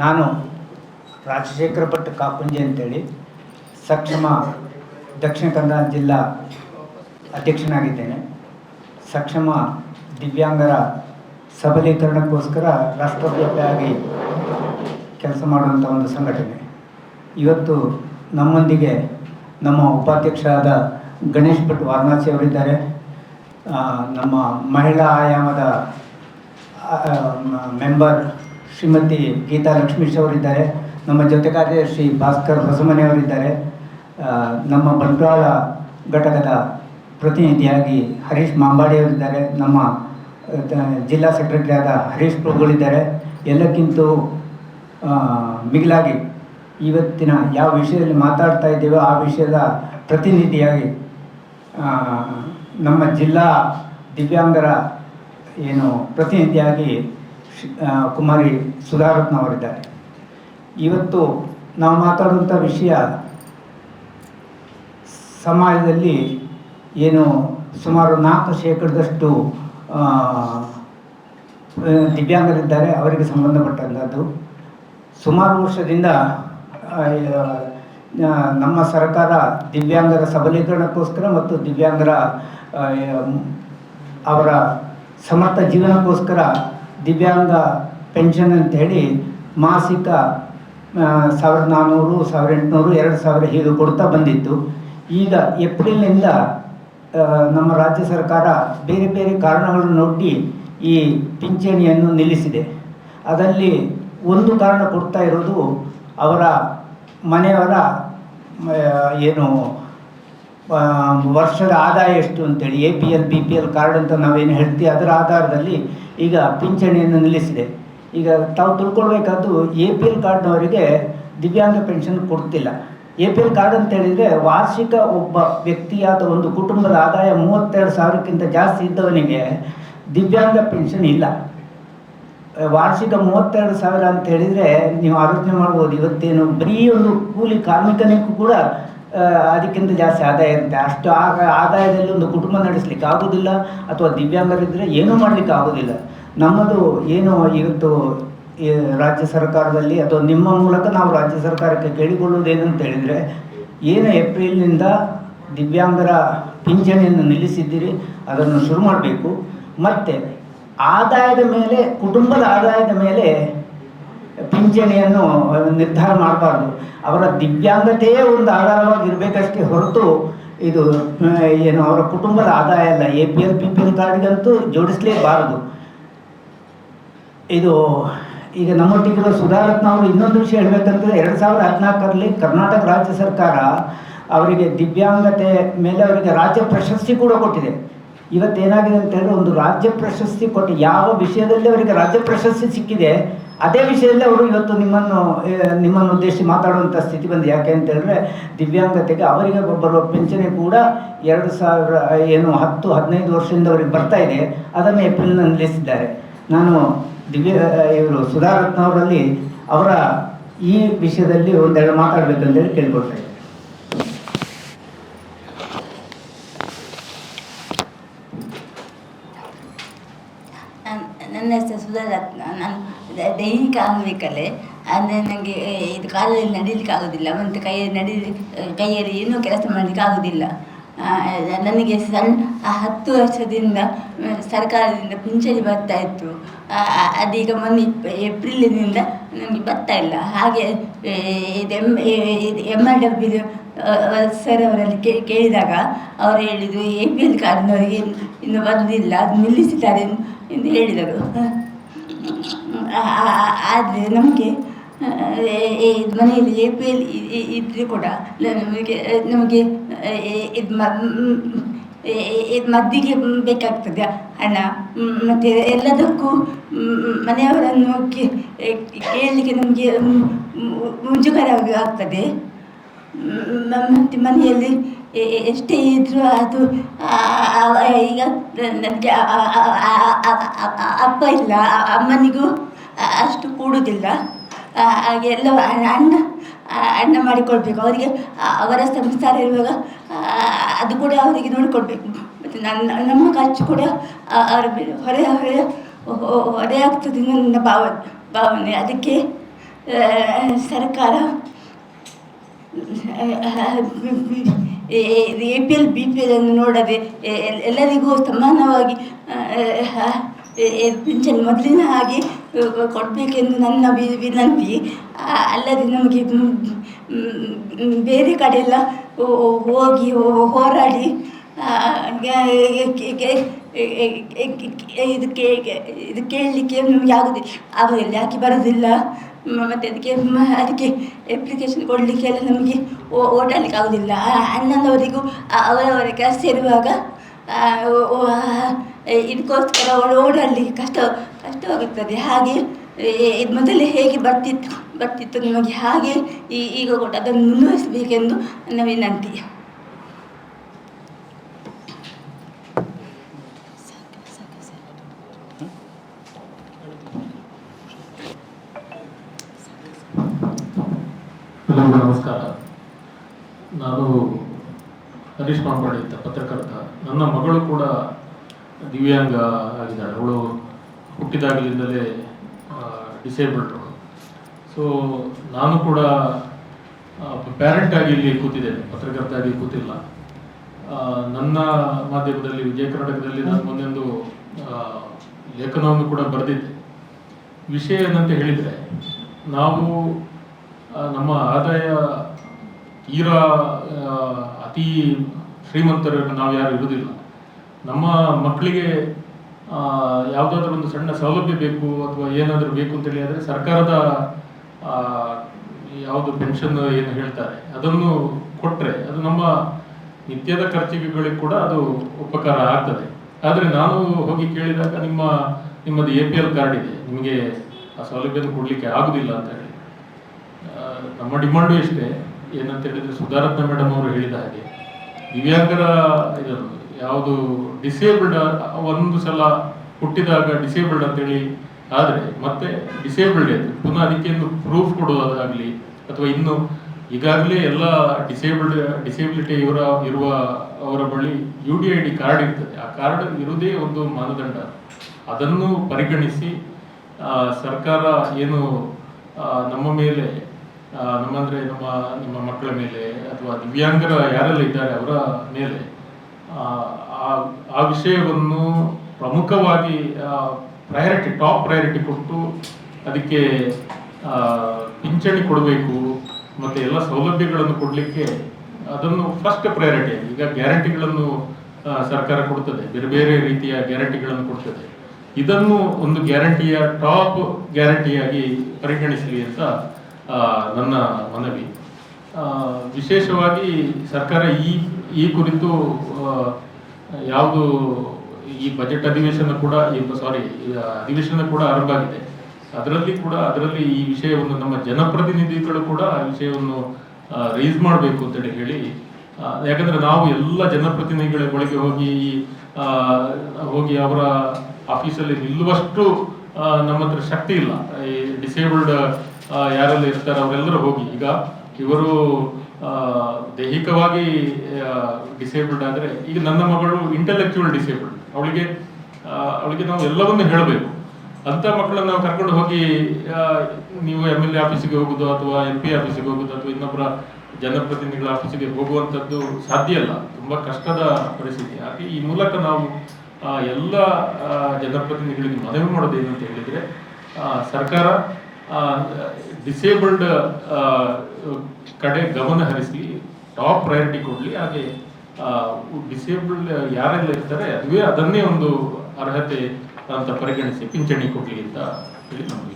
ನಾನು ರಾಜಶೇಖರ ಭಟ್ ಕಾಪುಂಜಿ ಅಂತೇಳಿ ಸಕ್ಷಮ ದಕ್ಷಿಣ ಕನ್ನಡ ಜಿಲ್ಲಾ ಅಧ್ಯಕ್ಷನಾಗಿದ್ದೇನೆ. ಸಕ್ಷಮ ದಿವ್ಯಾಂಗರ ಸಬಲೀಕರಣಕ್ಕೋಸ್ಕರ ರಾಷ್ಟ್ರವ್ಯಾಪಿಯಾಗಿ ಕೆಲಸ ಮಾಡುವಂಥ ಒಂದು ಸಂಘಟನೆ. ಇವತ್ತು ನಮ್ಮೊಂದಿಗೆ ನಮ್ಮ ಉಪಾಧ್ಯಕ್ಷರಾದ ಗಣೇಶ್ ಭಟ್ ವಾರಣಾಸಿ ಅವರಿದ್ದಾರೆ. ನಮ್ಮ ಮಹಿಳಾ ಆಯಾಮದ ಮೆಂಬರ್ ಶ್ರೀಮತಿ ಗೀತಾ ಲಕ್ಷ್ಮೀಶ್ ಅವರಿದ್ದಾರೆ. ನಮ್ಮ ಜೊತೆ ಕಾರ್ಯದರ್ಶಿ ಭಾಸ್ಕರ್ ಹೊಸಮನೆಯವರಿದ್ದಾರೆ. ನಮ್ಮ ಬಂಟ್ವಾಳ ಘಟಕದ ಪ್ರತಿನಿಧಿಯಾಗಿ ಹರೀಶ್ ಮಾಂಬಾಡಿಯವರಿದ್ದಾರೆ. ನಮ್ಮ ಜಿಲ್ಲಾ ಸೆಕ್ರೆಟರಿ ಆದ ಹರೀಶ್ ಪ್ರಭುಗಳಿದ್ದಾರೆ. ಎಲ್ಲಕ್ಕಿಂತ ಮಿಗಿಲಾಗಿ ಇವತ್ತಿನ ಯಾವ ವಿಷಯದಲ್ಲಿ ಮಾತಾಡ್ತಾ ಇದ್ದೇವೋ ಆ ವಿಷಯದ ಪ್ರತಿನಿಧಿಯಾಗಿ ನಮ್ಮ ಜಿಲ್ಲಾ ದಿವ್ಯಾಂಗರ ಪ್ರತಿನಿಧಿಯಾಗಿ ಕುಮಾರಿ ಸುಧಾರತ್ನವರಿದ್ದಾರೆ. ಇವತ್ತು ನಾವು ಮಾತಾಡುವಂಥ ವಿಷಯ ಸಮಾಜದಲ್ಲಿ ಸುಮಾರು 4% ದಿವ್ಯಾಂಗರಿದ್ದಾರೆ. ಅವರಿಗೆ ಸಂಬಂಧಪಟ್ಟಂಥದ್ದು ಸುಮಾರು ವರ್ಷದಿಂದ ನಮ್ಮ ಸರ್ಕಾರ ದಿವ್ಯಾಂಗರ ಸಬಲೀಕರಣಕ್ಕೋಸ್ಕರ ಮತ್ತು ದಿವ್ಯಾಂಗರ ಅವರ ಸಮರ್ಥ ಜೀವನಕ್ಕೋಸ್ಕರ ದಿವ್ಯಾಂಗ ಪೆನ್ಷನ್ ಅಂತೇಳಿ ಮಾಸಿಕ 1400, 1800, 2000 ಹೀಗೆ ಕೊಡ್ತಾ ಬಂದಿತ್ತು. ಈಗ ಏಪ್ರಿಲ್ನಿಂದ ನಮ್ಮ ರಾಜ್ಯ ಸರ್ಕಾರ ಬೇರೆ ಬೇರೆ ಕಾರಣಗಳನ್ನು ನೋಡಿ ಈ ಪಿಂಚಣಿಯನ್ನು ನಿಲ್ಲಿಸಿದೆ. ಅದರಲ್ಲಿ ಒಂದು ಕಾರಣ ಕೊಡ್ತಾ ಇರೋದು ಅವರ ಮನೆಯವರ ವರ್ಷದ ಆದಾಯ ಎಷ್ಟು ಅಂತೇಳಿ APL BPL ಕಾರ್ಡ್ ಅಂತ ನಾವೇನು ಹೇಳ್ತೀವಿ ಅದರ ಆಧಾರದಲ್ಲಿ ಈಗ ಪಿಂಚಣಿಯನ್ನು ನಿಲ್ಲಿಸಿದೆ. ಈಗ ತಾವು ತಿಳ್ಕೊಳ್ಬೇಕಾದ್ದು APL ಕಾರ್ಡ್ನವರಿಗೆ ದಿವ್ಯಾಂಗ ಪೆನ್ಷನ್ ಕೊಡ್ತಿಲ್ಲ. APL ಕಾರ್ಡ್ ಅಂತ ಹೇಳಿದರೆ ವಾರ್ಷಿಕ ಒಬ್ಬ ವ್ಯಕ್ತಿಯಾದ ಒಂದು ಕುಟುಂಬದ ಆದಾಯ 32,000ಕ್ಕಿಂತ ಜಾಸ್ತಿ ಇದ್ದವನಿಗೆ ದಿವ್ಯಾಂಗ ಪೆನ್ಷನ್ ಇಲ್ಲ. ವಾರ್ಷಿಕ 32,000 ಅಂತ ಹೇಳಿದರೆ ನೀವು ಆಲೋಚನೆ ಮಾಡ್ಬೋದು. ಇವತ್ತೇನು ಬರೀ ಒಂದು ಕೂಲಿ ಕಾರ್ಮಿಕನಿಗೂ ಕೂಡ ಅದಕ್ಕಿಂತ ಜಾಸ್ತಿ ಆದಾಯ ಇರುತ್ತೆ. ಅಷ್ಟು ಆದಾಯದಲ್ಲಿ ಒಂದು ಕುಟುಂಬ ನಡೆಸಲಿಕ್ಕೆ ಆಗೋದಿಲ್ಲ, ಅಥವಾ ದಿವ್ಯಾಂಗರಿದ್ದರೆ ಏನೂ ಮಾಡಲಿಕ್ಕೆ ಆಗೋದಿಲ್ಲ. ನಮ್ಮದು ಇವತ್ತು ರಾಜ್ಯ ಸರ್ಕಾರದಲ್ಲಿ ಅಥವಾ ನಿಮ್ಮ ಮೂಲಕ ನಾವು ರಾಜ್ಯ ಸರ್ಕಾರಕ್ಕೆ ಕೇಳಿಕೊಳ್ಳುವುದೇನಂತ ಹೇಳಿದರೆ, ಏಪ್ರಿಲ್ನಿಂದ ದಿವ್ಯಾಂಗರ ಪಿಂಚಣಿಯನ್ನು ನಿಲ್ಲಿಸಿದ್ದೀರಿ ಅದನ್ನು ಶುರು ಮಾಡಬೇಕು. ಮತ್ತು ಆದಾಯದ ಮೇಲೆ, ಕುಟುಂಬದ ಆದಾಯದ ಮೇಲೆ ಪಿಂಚಣಿಯನ್ನು ನಿರ್ಧಾರ ಮಾಡಬಾರ್ದು. ಅವರ ದಿವ್ಯಾಂಗತೆಯೇ ಒಂದು ಆಧಾರವಾಗಿ ಇರಬೇಕಷ್ಟೇ ಹೊರತು ಇದು ಅವರ ಕುಟುಂಬದ ಆದಾಯ ಅಲ್ಲ. APL BPL ಕಾರ್ಡ್ಗಂತೂ ಜೋಡಿಸಲೇಬಾರದು. ಇದು ಈಗ ನಮ್ಮೊಟ್ಟಿಗಿರೋ ಸುಧಾರತ್ನವರು ಇನ್ನೊಂದು ವಿಷಯ ಹೇಳಬೇಕಂತಂದರೆ 2014ರಲ್ಲಿ ಕರ್ನಾಟಕ ರಾಜ್ಯ ಸರ್ಕಾರ ಅವರಿಗೆ ದಿವ್ಯಾಂಗತೆ ಮೇಲೆ ಅವರಿಗೆ ರಾಜ್ಯ ಪ್ರಶಸ್ತಿ ಕೂಡ ಕೊಟ್ಟಿದೆ. ಇವತ್ತೇನಾಗಿದೆ ಅಂತ ಹೇಳಿದ್ರೆ, ಒಂದು ರಾಜ್ಯ ಪ್ರಶಸ್ತಿ ಕೊಟ್ಟು ಯಾವ ವಿಷಯದಲ್ಲಿ ಅವರಿಗೆ ರಾಜ್ಯ ಪ್ರಶಸ್ತಿ ಸಿಕ್ಕಿದೆ ಅದೇ ವಿಷಯದಲ್ಲಿ ಅವರು ಇವತ್ತು ನಿಮ್ಮನ್ನು ಉದ್ದೇಶಿಸಿ ಮಾತಾಡುವಂಥ ಸ್ಥಿತಿ ಬಂದಿದೆ. ಯಾಕೆ ಅಂತ ಹೇಳಿದ್ರೆ, ದಿವ್ಯಾಂಗತೆಗೆ ಅವರಿಗೆ ಬರುವ ಪಿಂಚಣಿ ಕೂಡ 10-15 ವರ್ಷದಿಂದ ಅವರಿಗೆ ಬರ್ತಾ ಇದೆ. ಅದನ್ನು ಏಪ್ರಿಲ್ನಲ್ಲಿ ನಿಲ್ಲಿಸಿದ್ದಾರೆ. ನಾನು ಇವರು ಸುಧಾರತ್ನವರಲ್ಲಿ ಅವರ ಈ ವಿಷಯದಲ್ಲಿ ಒಂದೆರಡು ಮಾತಾಡಬೇಕಂತೇಳಿ ಕೇಳ್ಕೊಳ್ತಾ ಇದ್ದೆ. ನನ್ನ ಹೆಸರು ಸುಧಾರತ್ನ. ನಾನು ದೈಹಿಕ ಅಂಗವಿಕಲೆ. ಅಂದರೆ ನನಗೆ ಇದು ಕಾಲಲ್ಲಿ ನಡೀಲಿಕ್ಕೆ ಆಗೋದಿಲ್ಲ, ಮತ್ತು ಕೈಯಲ್ಲಿ ಏನೂ ಕೆಲಸ ಮಾಡಲಿಕ್ಕೆ ಆಗೋದಿಲ್ಲ. ನನಗೆ 10 ವರ್ಷದಿಂದ ಸರ್ಕಾರದಿಂದ ಪಿಂಚಣಿ ಬರ್ತಾಯಿತ್ತು. ಅದೀಗ ಮೊನ್ನೆ ಏಪ್ರಿಲಿನಿಂದ ನನಗೆ ಬರ್ತಾ ಇಲ್ಲ. ಹಾಗೆ ಇದು MRW ಸರ್ ಅವರಲ್ಲಿ ಕೇಳಿದಾಗ ಅವರು ಹೇಳಿದರು, APL ಕಾರ್ಡ್ನವರಿಗೆ ಇನ್ನು ಬಂದಿಲ್ಲ, ಅದು ನಿಲ್ಲಿಸಿದ್ದಾರೆ ಎಂದು ಹೇಳಿದರು. ಆದರೆ ನಮಗೆ ಮನೆಯಲ್ಲಿ APL ಇದ್ದರೆ ಕೂಡ ನಮಗೆ ಇದು ಮದ್ದಿಗೆ ಬೇಕಾಗ್ತದೆ ಹಣ, ಮತ್ತು ಎಲ್ಲದಕ್ಕೂ ಮನೆಯವರನ್ನು ಕೇಳಲಿಕ್ಕೆ ನಮಗೆ ಮುಜುಗರ ಆಗ್ತದೆ. ಮತ್ತು ಮನೆಯಲ್ಲಿ ಎಷ್ಟೇ ಇದ್ದರೂ ಅದು ಈಗ ನನಗೆ ಅಪ್ಪ ಇಲ್ಲ, ಅಮ್ಮನಿಗೂ ಅಷ್ಟು ಕೂಡುವುದಿಲ್ಲ. ಹಾಗೆ ಎಲ್ಲ ಅಣ್ಣ ಮಾಡಿಕೊಳ್ಬೇಕು. ಅವರಿಗೆ ಅವರ ಸಂಸಾರ ಇರುವಾಗ ಅದು ಕೂಡ ಅವರಿಗೆ ನೋಡಿಕೊಳ್ಬೇಕು. ಮತ್ತು ನಮ್ಮ ಖರ್ಚು ಕೂಡ ಅವರ ಹೊರೆ ಆಗ್ತದೆ ನನ್ನ ಭಾವನೆ. ಅದಕ್ಕೆ ಸರ್ಕಾರ APL BPL ಅನ್ನು ನೋಡದೆ ಎಲ್ಲರಿಗೂ ಸಮಾನವಾಗಿ ಪಿಂಚಣಿ ಮೊದಲಿನ ಹಾಗೆ ಕೊಡಬೇಕೆಂದು ನನ್ನ ವಿನಂತಿ. ಅಲ್ಲದೆ ನಮಗೆ ಬೇರೆ ಕಡೆಯೆಲ್ಲ ಹೋಗಿ ಹೋರಾಡಿ ಇದು ಕೇಳಲಿಕ್ಕೆ ನಮಗೆ ಆಗೋದಿಲ್ಲ, ಯಾಕೆ ಬರೋದಿಲ್ಲ. ಮತ್ತು ಅದಕ್ಕೆ ಅಪ್ಲಿಕೇಶನ್ ಕೊಡಲಿಕ್ಕೆ ಎಲ್ಲ ನಮಗೆ ಓಡಾಡಲಿಕ್ಕೆ ಆಗೋದಿಲ್ಲ. ಅಣ್ಣನವರಿಗೂ ಅವರವರ ಕೆಲಸ ಇರುವಾಗ ಇದಕ್ಕೋಸ್ಕರ ಓಡಾಡಲಿಕ್ಕೆ ಕಷ್ಟವಾಗುತ್ತದೆ. ಹಾಗೆ ಇದು ಮೊದಲೇ ಹೇಗೆ ಬರ್ತಿತ್ತು ನಿಮಗೆ ಹಾಗೆ ಈಗ ಕೂಡ ಅದನ್ನು ಮುಂದುವರಿಸಬೇಕೆಂದು ನನ್ನ ವಿನಂತಿ. ಎಲ್ಲರಿಗೂ ನಮಸ್ಕಾರ. ನಾನು ಹರೀಶ್ ಮಾಂಬಾಡಿ ಅಂತ ಪತ್ರಕರ್ತ. ನನ್ನ ಮಗಳು ಕೂಡ ದಿವ್ಯಾಂಗ ಆಗಿದ್ದಾಳೆ. ಅವಳು ಹುಟ್ಟಿದಾಗಲಿಂದಲೇ ಡಿಸೇಬಲ್ಡ್. ಸೊ ನಾನು ಕೂಡ ಪ್ಯಾರೆಂಟ್ ಆಗಿ ಇಲ್ಲಿ ಕೂತಿದ್ದೇನೆ, ಪತ್ರಕರ್ತ ಆಗಿ ಕೂತಿಲ್ಲ. ನನ್ನ ಮಾಧ್ಯಮದಲ್ಲಿ ವಿಜಯ ಕರ್ನಾಟಕದಲ್ಲಿ ನಾನು ಮೊನ್ನೆಂದು ಲೇಖನವನ್ನು ಕೂಡ ಬರೆದಿದ್ದೆ. ವಿಷಯ ಏನಂತ ಹೇಳಿದರೆ, ನಾವು ನಮ್ಮ ಆದಾಯ ತೀರಾ ಅತಿ ಶ್ರೀಮಂತರು ನಾವು ಯಾರು ಇರುವುದಿಲ್ಲ. ನಮ್ಮ ಮಕ್ಕಳಿಗೆ ಯಾವುದಾದ್ರೂ ಒಂದು ಸಣ್ಣ ಸೌಲಭ್ಯ ಬೇಕು ಅಥವಾ ಏನಾದರೂ ಬೇಕು ಅಂತೇಳಿ ಆದರೆ ಸರ್ಕಾರದ ಯಾವುದು ಪೆನ್ಷನ್ ಏನು ಹೇಳ್ತಾರೆ ಅದನ್ನು ಕೊಟ್ಟರೆ ಅದು ನಮ್ಮ ನಿತ್ಯದ ಖರ್ಚಿಗೆಗಳಿಗೆ ಕೂಡ ಅದು ಉಪಕಾರ ಆಗ್ತದೆ. ಆದರೆ ನಾನು ಹೋಗಿ ಕೇಳಿದಾಗ ನಿಮ್ಮದು APL ಕಾರ್ಡ್ ಇದೆ, ನಿಮಗೆ ಆ ಸೌಲಭ್ಯನ ಕೊಡಲಿಕ್ಕೆ ಆಗುದಿಲ್ಲ ಅಂತ ಹೇಳಿ. ನಮ್ಮ ಡಿಮಾಂಡು ಇಷ್ಟೇ, ಏನಂತ ಹೇಳಿದರೆ ಸುಧಾರತ್ನ ಮೇಡಮ್ ಅವರು ಹೇಳಿದ ಹಾಗೆ ದಿವ್ಯಾಂಗರ ಇದನ್ನು ಯಾವುದು ಡಿಸೇಬಲ್ಡ್ ಒಂದು ಸಲ ಹುಟ್ಟಿದಾಗ ಡಿಸೇಬಲ್ಡ್ ಅಂತೇಳಿ ಆದರೆ ಮತ್ತೆ ಡಿಸೇಬಲ್ಡ್ ಪುನಃ ಅದಕ್ಕೆ ಪ್ರೂಫ್ ಕೊಡೋದಾಗಲಿ ಅಥವಾ ಇನ್ನು ಈಗಾಗಲೇ ಎಲ್ಲ ಡಿಸೇಬಿಲಿಟಿ ಇರುವ ಅವರ ಬಳಿ UDID ಕಾರ್ಡ್ ಇರ್ತದೆ. ಆ ಕಾರ್ಡ್ ಇರುವುದೇ ಒಂದು ಮಾನದಂಡ. ಅದನ್ನು ಪರಿಗಣಿಸಿ ಸರ್ಕಾರ ಏನು ನಮ್ಮ ಮೇಲೆ ನಮ್ಮ ಮಕ್ಕಳ ಮೇಲೆ ಅಥವಾ ದಿವ್ಯಾಂಗರ ಯಾರೆಲ್ಲ ಇದ್ದಾರೆ ಅವರ ಮೇಲೆ ಆ ವಿಷಯವನ್ನು ಪ್ರಮುಖವಾಗಿ ಟಾಪ್ ಪ್ರಯಾರಿಟಿ ಕೊಟ್ಟು ಅದಕ್ಕೆ ಪಿಂಚಣಿ ಕೊಡಬೇಕು ಮತ್ತು ಎಲ್ಲ ಸೌಲಭ್ಯಗಳನ್ನು ಕೊಡಲಿಕ್ಕೆ ಅದನ್ನು ಫಸ್ಟ್ ಪ್ರಯಾರಿಟಿ. ಈಗ ಗ್ಯಾರಂಟಿಗಳನ್ನು ಸರ್ಕಾರ ಕೊಡ್ತದೆ, ಬೇರೆ ಬೇರೆ ರೀತಿಯ ಗ್ಯಾರಂಟಿಗಳನ್ನು ಕೊಡ್ತದೆ. ಇದನ್ನು ಒಂದು ಗ್ಯಾರಂಟಿಯ ಟಾಪ್ ಗ್ಯಾರಂಟಿಯಾಗಿ ಪರಿಗಣಿಸಲಿ ಅಂತ ನನ್ನ ಮನವಿ. ವಿಶೇಷವಾಗಿ ಸರ್ಕಾರ ಈ ಕುರಿತು ಯಾವುದು ಈ ಬಜೆಟ್ ಅಧಿವೇಶನ ಕೂಡ ಆರಂಭ ಆಗಿದೆ. ಅದರಲ್ಲಿ ಈ ವಿಷಯವನ್ನು ನಮ್ಮ ಜನಪ್ರತಿನಿಧಿಗಳು ಕೂಡ ಆ ವಿಷಯವನ್ನು ರೈಸ್ ಮಾಡಬೇಕು ಅಂತೇಳಿ ಹೇಳಿ, ಯಾಕಂದ್ರೆ ನಾವು ಎಲ್ಲ ಜನಪ್ರತಿನಿಧಿಗಳ ಬಳಿಗೆ ಹೋಗಿ ಅವರ ಆಫೀಸಲ್ಲಿ ನಿಲ್ಲುವಷ್ಟು ನಮ್ಮ ಹತ್ರ ಶಕ್ತಿ ಇಲ್ಲ. ಈ ಡಿಸೇಬಲ್ಡ್ ಯಾರೆಲ್ಲ ಇರ್ತಾರೆ ಅವರೆಲ್ಲರೂ ಹೋಗಿ, ಈಗ ಇವರು ದೈಹಿಕವಾಗಿ ಡಿಸೇಬಲ್ಡ್ ಆದರೆ, ಈಗ ನನ್ನ ಮಗಳು ಇಂಟೆಲೆಕ್ಚುವಲ್ ಡಿಸೇಬಲ್ಡ್, ಅವಳಿಗೆ ನಾವು ಎಲ್ಲವನ್ನೂ ಹೇಳಬೇಕು. ಅಂತ ಮಕ್ಕಳನ್ನು ನಾವು ಕರ್ಕೊಂಡು ಹೋಗಿ ನೀವು MLA ಆಫೀಸಿಗೆ ಹೋಗುದು ಅಥವಾ MP ಆಫೀಸಿಗೆ ಹೋಗುದು ಅಥವಾ ಇನ್ನೊಬ್ಬರ ಜನಪ್ರತಿನಿಧಿಗಳ ಆಫೀಸಿಗೆ ಹೋಗುವಂಥದ್ದು ಸಾಧ್ಯ ಇಲ್ಲ, ತುಂಬಾ ಕಷ್ಟದ ಪರಿಸ್ಥಿತಿ. ಹಾಗೆ ಈ ಮೂಲಕ ನಾವು ಎಲ್ಲ ಜನಪ್ರತಿನಿಧಿಗಳಿಗೆ ಮನವಿ ಮಾಡೋದು ಏನಂತ ಹೇಳಿದ್ರೆ, ಸರ್ಕಾರ ಡಿಸೇಬಲ್ಡ್ ಕಡೆ ಗಮನ ಹರಿಸಿ ಟಾಪ್ ಪ್ರಯಾರಿಟಿ ಕೊಡಲಿ. ಹಾಗೆ ಡಿಸೇಬಲ್ಡ್ ಯಾರೆಲ್ಲ ಇರ್ತಾರೆ ಅದನ್ನೇ ಒಂದು ಅರ್ಹತೆ ಅಂತ ಪರಿಗಣಿಸಿ ಪಿಂಚಣಿ ಕೊಡಲಿ ಅಂತ ಹೇಳಿ ನಮಗೆ